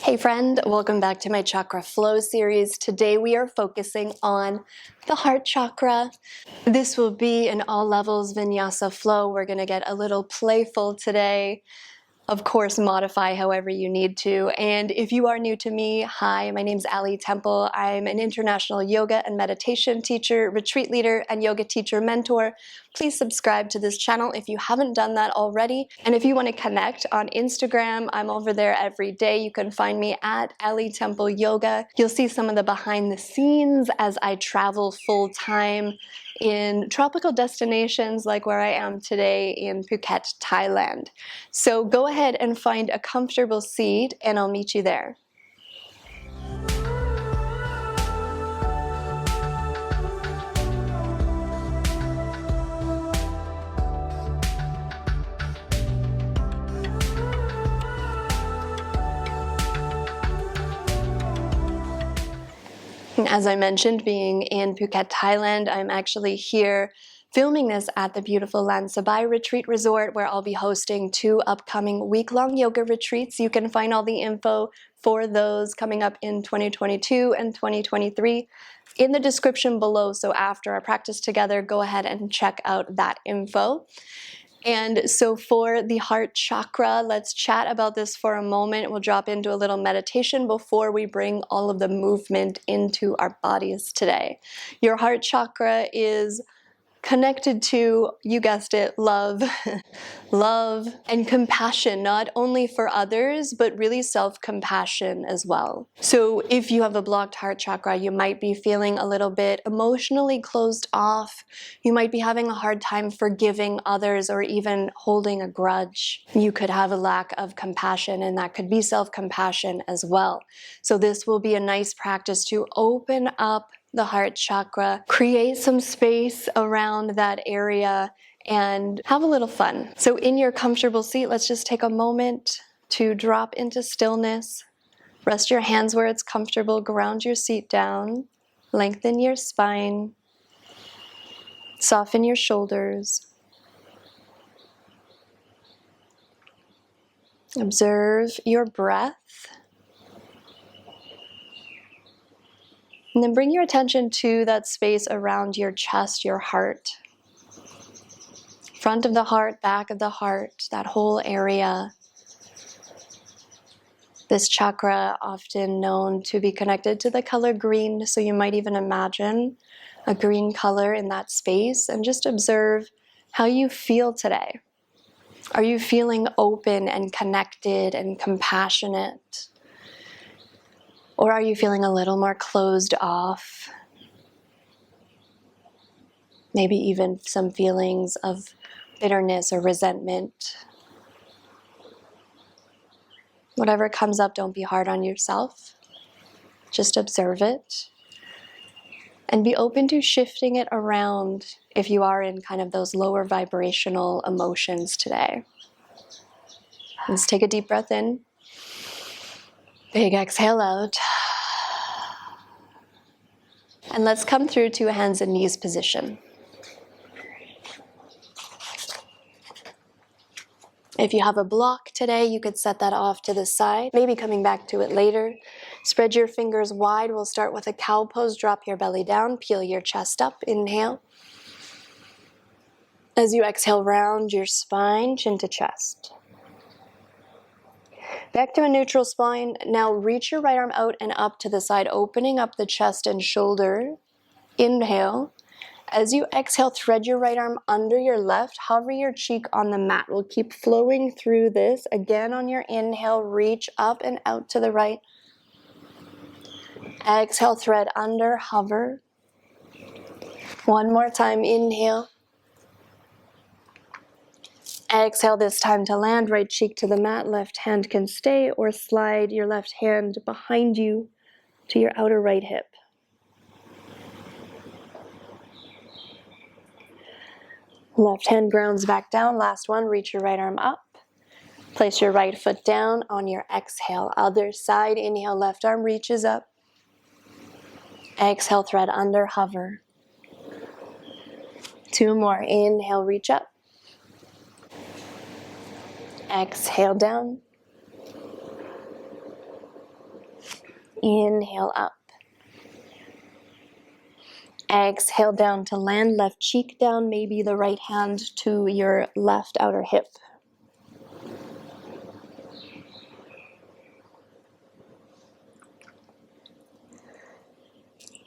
Hey friend, welcome back to my Chakra Flow Series. Today we are focusing on the heart chakra. This will be an all levels vinyasa flow. We're going to get a little playful today. Of course, modify however you need to. And if you are new to me, hi, my name's Ali Temple. I'm an international yoga and meditation teacher, retreat leader, and yoga teacher mentor. Please subscribe to this channel if you haven't done that already. And if you want to connect on Instagram, I'm over there every day. You can find me at Ali Temple Yoga. You'll see some of the behind the scenes as I travel full time in tropical destinations like where I am today in Phuket, Thailand. So go ahead and find a comfortable seat and I'll meet you there. And as I mentioned, being in Phuket, Thailand, I'm actually here filming this at the beautiful Lan Sabai Retreat Resort, where I'll be hosting 2 upcoming week-long yoga retreats. You can find all the info for those coming up in 2022 and 2023 in the description below. So after our practice together, go ahead and check out that info. And so for the heart chakra, let's chat about this for a moment. We'll drop into a little meditation before we bring all of the movement into our bodies today. Your heart chakra is connected to, you guessed it, love, love and compassion, not only for others, but really self-compassion as well. So if you have a blocked heart chakra, you might be feeling a little bit emotionally closed off. You might be having a hard time forgiving others or even holding a grudge. You could have a lack of compassion, and that could be self-compassion as well. So this will be a nice practice to open up the heart chakra, create some space around that area, and have a little fun. So in your comfortable seat, let's just take a moment to drop into stillness. Rest your hands where it's comfortable, ground your seat down, lengthen your spine, soften your shoulders. Observe your breath. And then bring your attention to that space around your chest, your heart. Front of the heart, back of the heart, that whole area. This chakra often known to be connected to the color green, so you might even imagine a green color in that space and just observe how you feel today. Are you feeling open and connected and compassionate? Or are you feeling a little more closed off? Maybe even some feelings of bitterness or resentment. Whatever comes up, don't be hard on yourself. Just observe it. And be open to shifting it around if you are in kind of those lower vibrational emotions today. Let's take a deep breath in. Big exhale out. And let's come through to a hands and knees position. If you have a block today, you could set that off to the side, maybe coming back to it later. Spread your fingers wide. We'll start with a cow pose. Drop your belly down, peel your chest up. Inhale. As you exhale, round your spine, chin to chest. Back to a neutral spine. Now reach your right arm out and up to the side, opening up the chest and shoulder. Inhale. As you exhale, thread your right arm under your left, hover your cheek on the mat. We'll keep flowing through this. Again, on your inhale, reach up and out to the right. Exhale, thread under, hover. One more time, inhale. Exhale this time to land, right cheek to the mat, left hand can stay, or slide your left hand behind you to your outer right hip. Left hand grounds back down. Last one, reach your right arm up. Place your right foot down on your exhale. Other side, inhale, left arm reaches up. Exhale, thread under, hover. 2 more, inhale, reach up. Exhale down. Inhale up. Exhale down to land, left cheek down, maybe the right hand to your left outer hip.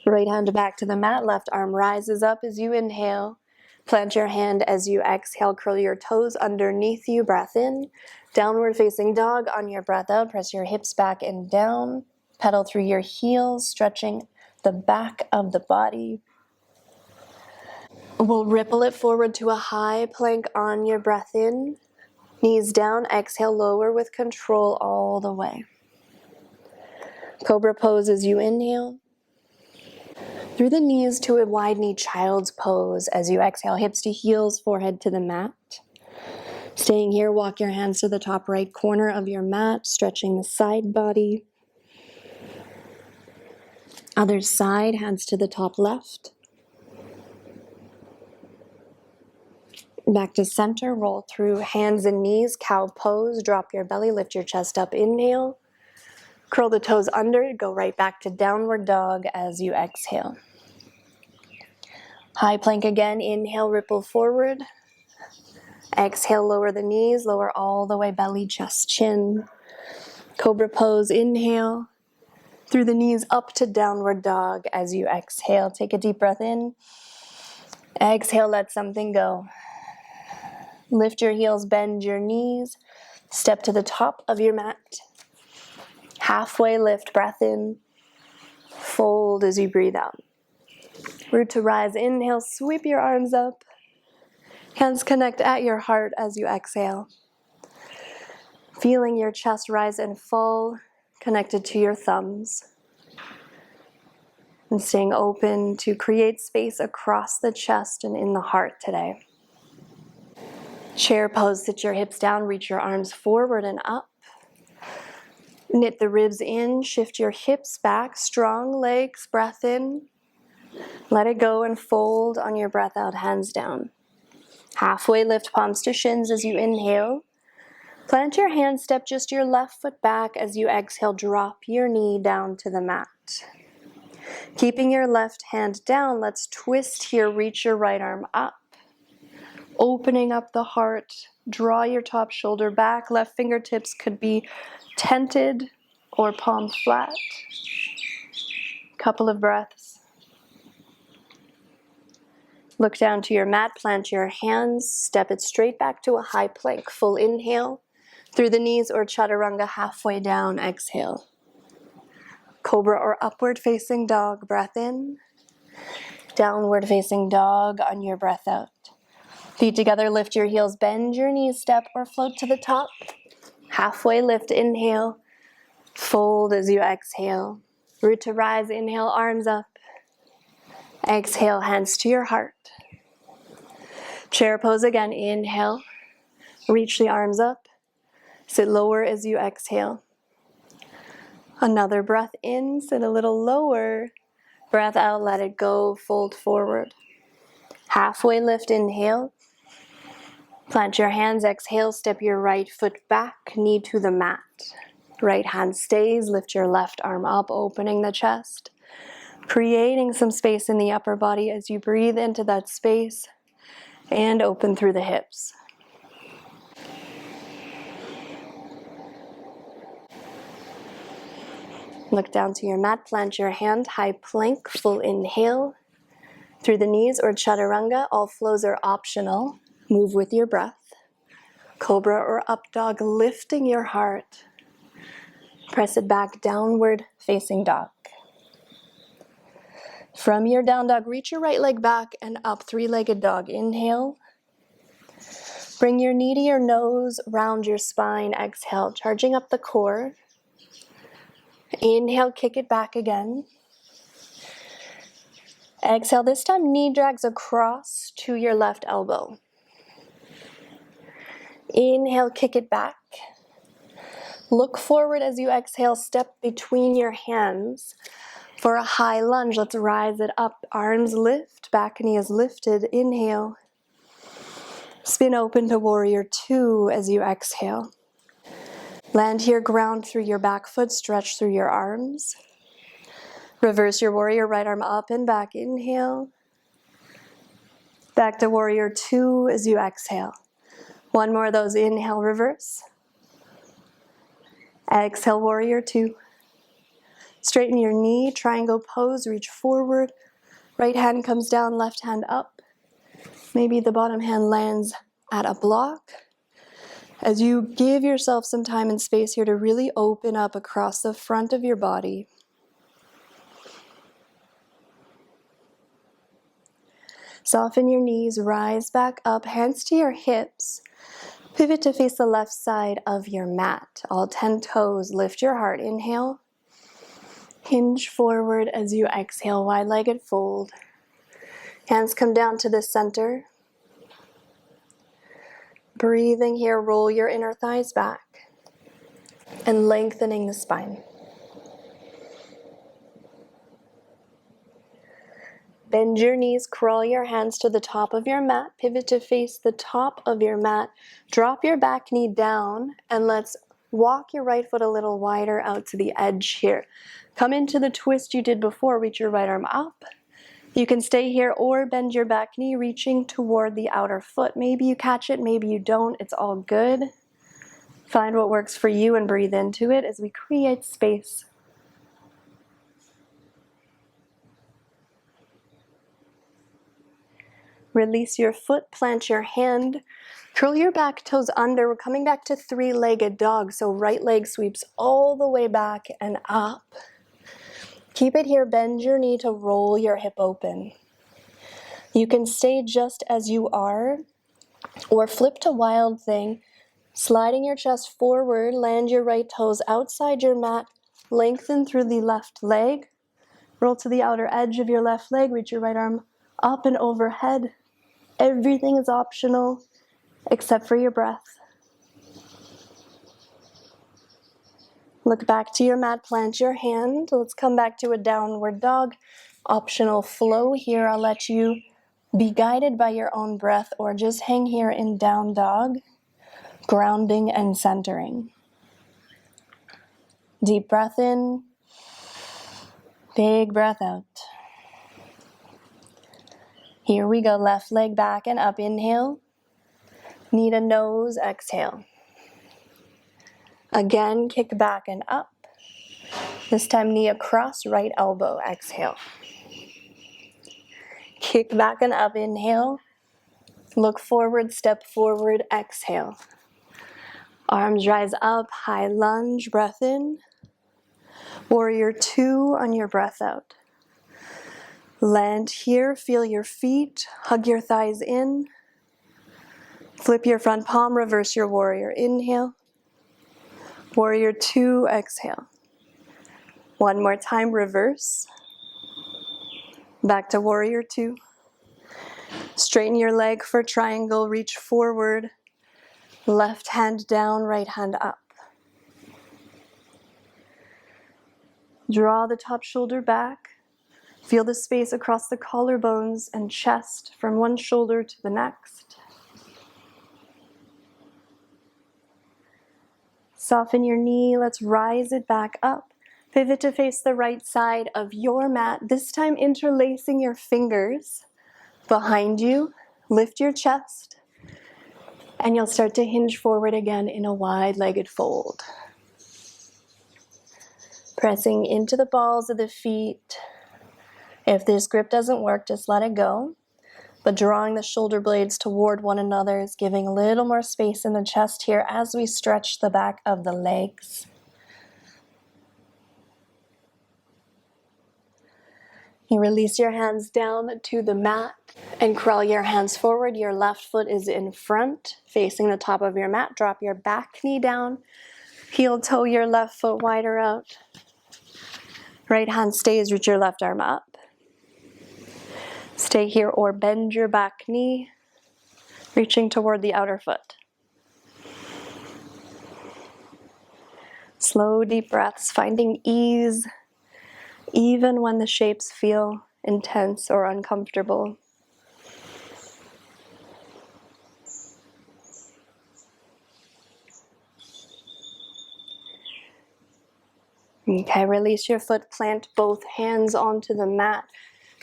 Right hand back to the mat, left arm rises up as you inhale. Plant your hand as you exhale, curl your toes underneath you, breath in. Downward facing dog on your breath out, press your hips back and down. Pedal through your heels, stretching the back of the body. We'll ripple it forward to a high plank on your breath in. Knees down, exhale, lower with control all the way. Cobra pose as you inhale. Through the knees to a wide knee child's pose as you exhale, hips to heels, forehead to the mat. Staying here, walk your hands to the top right corner of your mat, stretching the side body. Other side, hands to the top left. Back to center, roll through hands and knees, cow pose, drop your belly, lift your chest up, inhale. Curl the toes under, go right back to downward dog as you exhale. High plank again, inhale, ripple forward. Exhale, lower the knees, lower all the way, belly, chest, chin. Cobra pose, inhale. Through the knees up to downward dog as you exhale. Take a deep breath in. Exhale, let something go. Lift your heels, bend your knees. Step to the top of your mat. Halfway lift, breath in. Fold as you breathe out. Root to rise, inhale, sweep your arms up. Hands connect at your heart as you exhale. Feeling your chest rise and fall, connected to your thumbs. And staying open to create space across the chest and in the heart today. Chair pose, sit your hips down, reach your arms forward and up. Knit the ribs in, shift your hips back, strong legs, breath in. Let it go and fold on your breath out, hands down. Halfway lift, palms to shins as you inhale. Plant your hand, step just your left foot back as you exhale, drop your knee down to the mat. Keeping your left hand down, let's twist here, reach your right arm up. Opening up the heart, draw your top shoulder back, left fingertips could be tented or palms flat. Couple of breaths. Look down to your mat, plant your hands, step it straight back to a high plank. Full inhale, through the knees or chaturanga, halfway down, exhale. Cobra or upward facing dog, breath in. Downward facing dog on your breath out. Feet together, lift your heels, bend your knees, step or float to the top. Halfway lift, inhale. Fold as you exhale. Root to rise, inhale, arms up. Exhale, hands to your heart. Chair pose again, inhale. Reach the arms up. Sit lower as you exhale. Another breath in, sit a little lower. Breath out, let it go, fold forward. Halfway lift, inhale. Plant your hands, exhale, step your right foot back, knee to the mat. Right hand stays, lift your left arm up, opening the chest. Creating some space in the upper body as you breathe into that space and open through the hips. Look down to your mat, plant your hand, high plank, full inhale. Through the knees or chaturanga, all flows are optional. Move with your breath. Cobra or up dog, lifting your heart. Press it back, downward facing dog. From your down dog, reach your right leg back and up, three-legged dog. Inhale. Bring your knee to your nose, round your spine. Exhale, charging up the core. Inhale, kick it back again. Exhale, this time knee drags across to your left elbow. Inhale, kick it back. Look forward as you exhale, step between your hands for a high lunge. Let's rise it up. Arms lift, back knee is lifted. Inhale. Spin open to warrior two as you exhale. Land here, ground through your back foot, stretch through your arms. Reverse your warrior, right arm up and back. Inhale. Back to warrior 2 as you exhale. One more of those. Inhale, reverse. Exhale, warrior 2. Straighten your knee, triangle pose, reach forward. Right hand comes down, left hand up. Maybe the bottom hand lands at a block. As you give yourself some time and space here to really open up across the front of your body. Soften your knees, rise back up, hands to your hips. Pivot to face the left side of your mat. All 10 toes, lift your heart, inhale. Hinge forward as you exhale, wide-legged fold. Hands come down to the center. Breathing here, roll your inner thighs back and lengthening the spine. Bend your knees, crawl your hands to the top of your mat, pivot to face the top of your mat, drop your back knee down, and let's walk your right foot a little wider out to the edge here. Come into the twist you did before, reach your right arm up. You can stay here or bend your back knee, reaching toward the outer foot. Maybe you catch it, maybe you don't, it's all good. Find what works for you and breathe into it as we create space. Release your foot, plant your hand, curl your back toes under. We're coming back to three-legged dog, so right leg sweeps all the way back and up. Keep it here, bend your knee to roll your hip open. You can stay just as you are, or flip to wild thing, sliding your chest forward, land your right toes outside your mat, lengthen through the left leg, roll to the outer edge of your left leg, reach your right arm up and overhead. Everything is optional except for your breath. Look back to your mat, plant your hand. Let's come back to a downward dog. Optional flow here. I'll let you be guided by your own breath or just hang here in down dog, grounding and centering. Deep breath in, big breath out. Here we go, left leg back and up, inhale. Knee to nose, exhale. Again, kick back and up. This time knee across, right elbow, exhale. Kick back and up, inhale. Look forward, step forward, exhale. Arms rise up, high lunge, breath in. Warrior 2 on your breath out. Land here, feel your feet, hug your thighs in. Flip your front palm, reverse your warrior. Inhale. Warrior 2, exhale. One more time, reverse. Back to warrior 2. Straighten your leg for triangle, reach forward. Left hand down, right hand up. Draw the top shoulder back. Feel the space across the collarbones and chest from one shoulder to the next. Soften your knee, let's rise it back up. Pivot to face the right side of your mat, this time interlacing your fingers behind you. Lift your chest, and you'll start to hinge forward again in a wide-legged fold. Pressing into the balls of the feet. If this grip doesn't work, just let it go. But drawing the shoulder blades toward one another is giving a little more space in the chest here as we stretch the back of the legs. You release your hands down to the mat and crawl your hands forward. Your left foot is in front, facing the top of your mat. Drop your back knee down. Heel toe your left foot wider out. Right hand stays, reach your left arm up. Stay here or bend your back knee, reaching toward the outer foot. Slow, deep breaths, finding ease, even when the shapes feel intense or uncomfortable. Okay, release your foot, plant both hands onto the mat.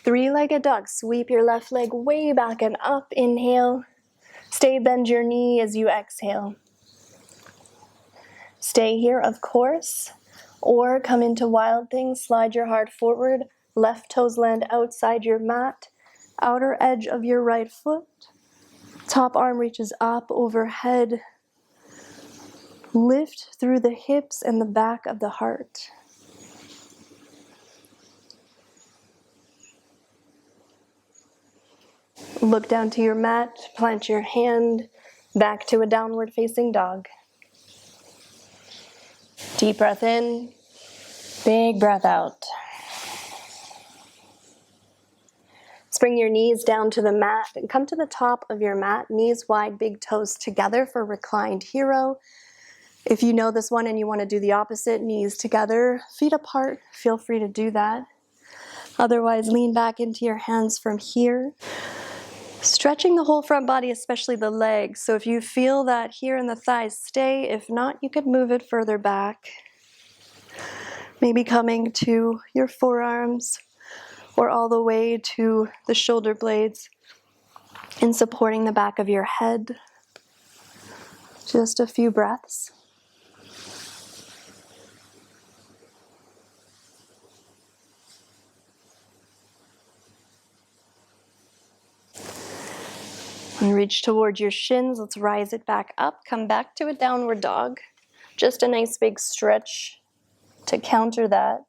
Three-legged dog, sweep your left leg way back and up, inhale. Stay, bend your knee as you exhale. Stay here, of course, or come into Wild Thing, slide your heart forward, left toes land outside your mat, outer edge of your right foot, top arm reaches up overhead, lift through the hips and the back of the heart. Look down to your mat, plant your hand back to a downward facing dog. Deep breath in, big breath out. Bring your knees down to the mat and come to the top of your mat, knees wide, big toes together for reclined hero. If you know this one and you want to do the opposite, knees together, feet apart, feel free to do that. Otherwise, lean back into your hands from here. Stretching the whole front body, especially the legs. So if you feel that here in the thighs, stay. If not, you could move it further back. Maybe coming to your forearms or all the way to the shoulder blades and supporting the back of your head. Just a few breaths. And reach towards your shins. Let's rise it back up. Come back to a downward dog. Just a nice big stretch to counter that.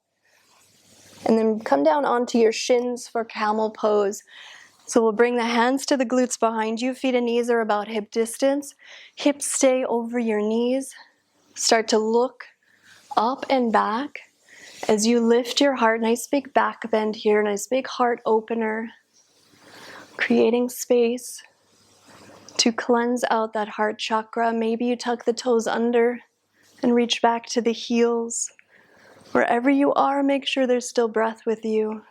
And then come down onto your shins for camel pose. So we'll bring the hands to the glutes behind you. Feet and knees are about hip distance. Hips stay over your knees. Start to look up and back as you lift your heart. Nice big back bend here. Nice big heart opener. Creating space to cleanse out that heart chakra. Maybe you tuck the toes under and reach back to the heels. Wherever you are, make sure there's still breath with you.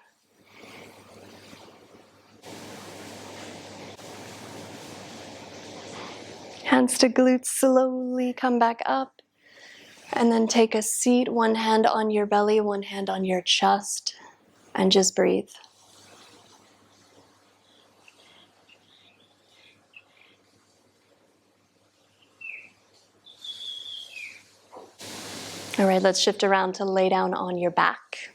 Hands to glutes, slowly come back up. And then take a seat, one hand on your belly, one hand on your chest, and just breathe. All right, let's shift around to lay down on your back.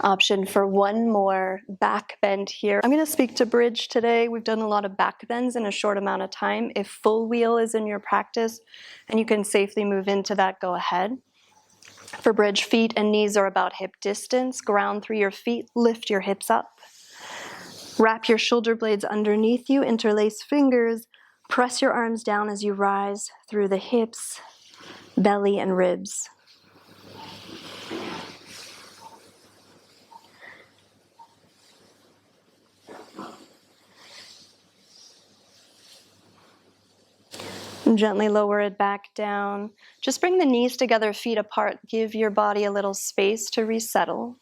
Option for one more back bend here. I'm going to speak to bridge today. We've done a lot of back bends in a short amount of time. If full wheel is in your practice and you can safely move into that, go ahead. For bridge, feet and knees are about hip distance. Ground through your feet, lift your hips up. Wrap your shoulder blades underneath you, interlace fingers. Press your arms down as you rise through the hips, belly, and ribs. And gently lower it back down. Just bring the knees together, feet apart. Give your body a little space to resettle.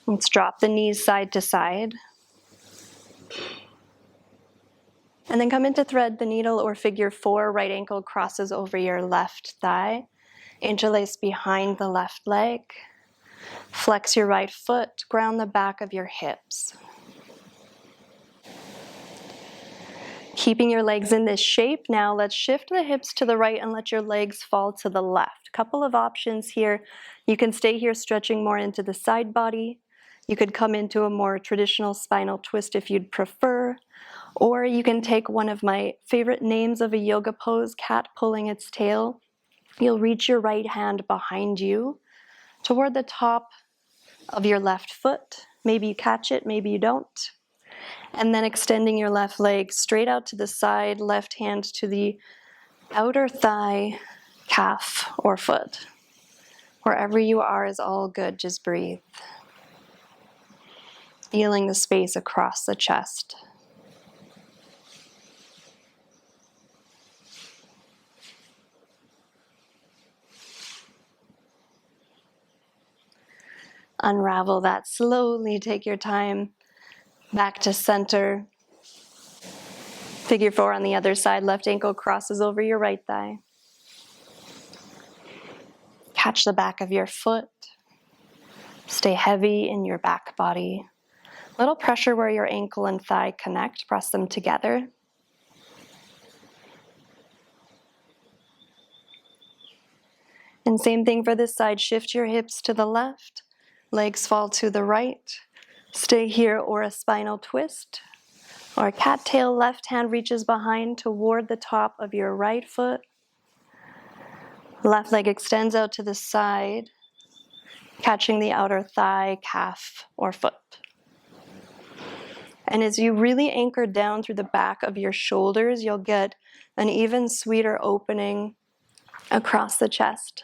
Let's drop the knees side to side. And then come into thread the needle or figure four. Right ankle crosses over your left thigh. Interlace behind the left leg. Flex your right foot. Ground the back of your hips. Keeping your legs in this shape, now let's shift the hips to the right and let your legs fall to the left. Couple of options here. You can stay here stretching more into the side body. You could come into a more traditional spinal twist if you'd prefer. Or you can take one of my favorite names of a yoga pose, cat pulling its tail. You'll reach your right hand behind you toward the top of your left foot. Maybe you catch it, maybe you don't. And then extending your left leg straight out to the side, left hand to the outer thigh, calf, or foot. Wherever you are is all good, just breathe. Feeling the space across the chest. Unravel that slowly. Take your time. Back to center. Figure 4 on the other side. Left ankle crosses over your right thigh. Catch the back of your foot. Stay heavy in your back body. Little pressure where your ankle and thigh connect. Press them together. And same thing for this side. Shift your hips to the left. Legs fall to the right. Stay here, or a spinal twist. Or a cattail. Left hand reaches behind toward the top of your right foot. Left leg extends out to the side, catching the outer thigh, calf, or foot. And as you really anchor down through the back of your shoulders, you'll get an even sweeter opening across the chest.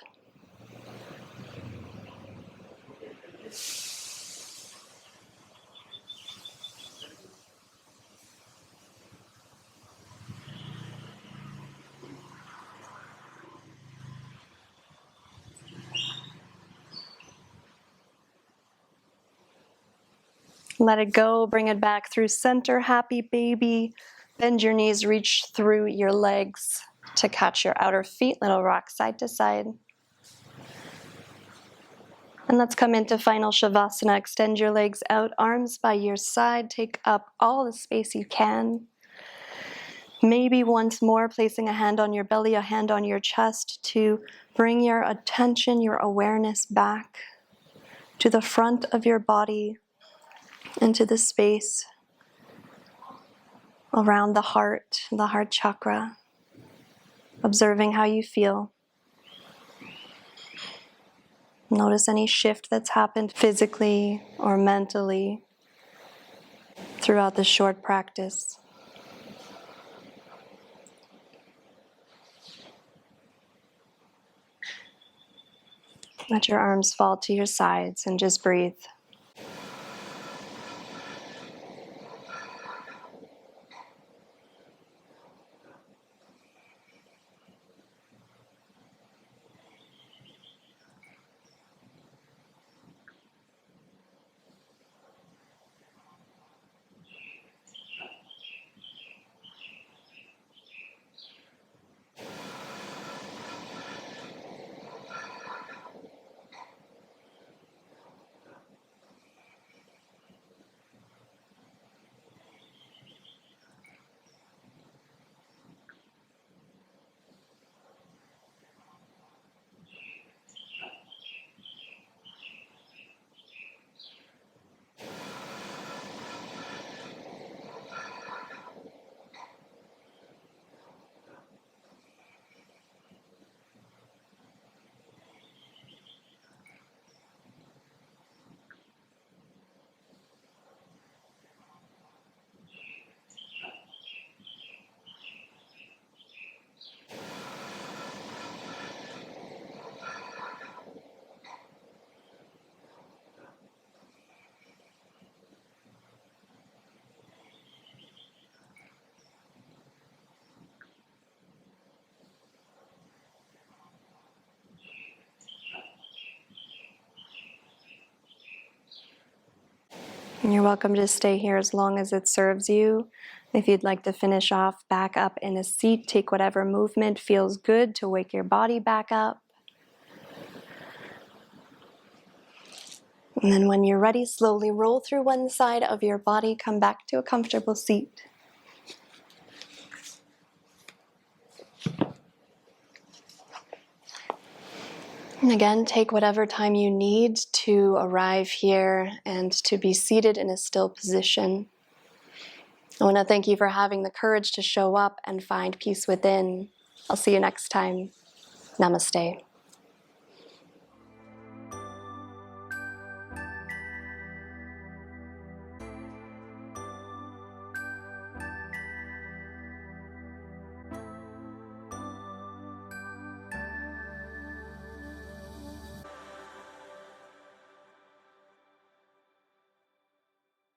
Let it go, bring it back through center, happy baby. Bend your knees, reach through your legs to catch your outer feet, little rock side to side. And let's come into final Shavasana. Extend your legs out, arms by your side. Take up all the space you can. Maybe once more, placing a hand on your belly, a hand on your chest to bring your attention, your awareness back to the front of your body, into the space around the heart chakra, observing how you feel. Notice any shift that's happened physically or mentally throughout this short practice. Let your arms fall to your sides and just breathe. And you're welcome to stay here as long as it serves you. If you'd like to finish off back up in a seat, take whatever movement feels good to wake your body back up. And then when you're ready, slowly roll through one side of your body, come back to a comfortable seat. And again, take whatever time you need to arrive here and to be seated in a still position. I want to thank you for having the courage to show up and find peace within. I'll see you next time. Namaste.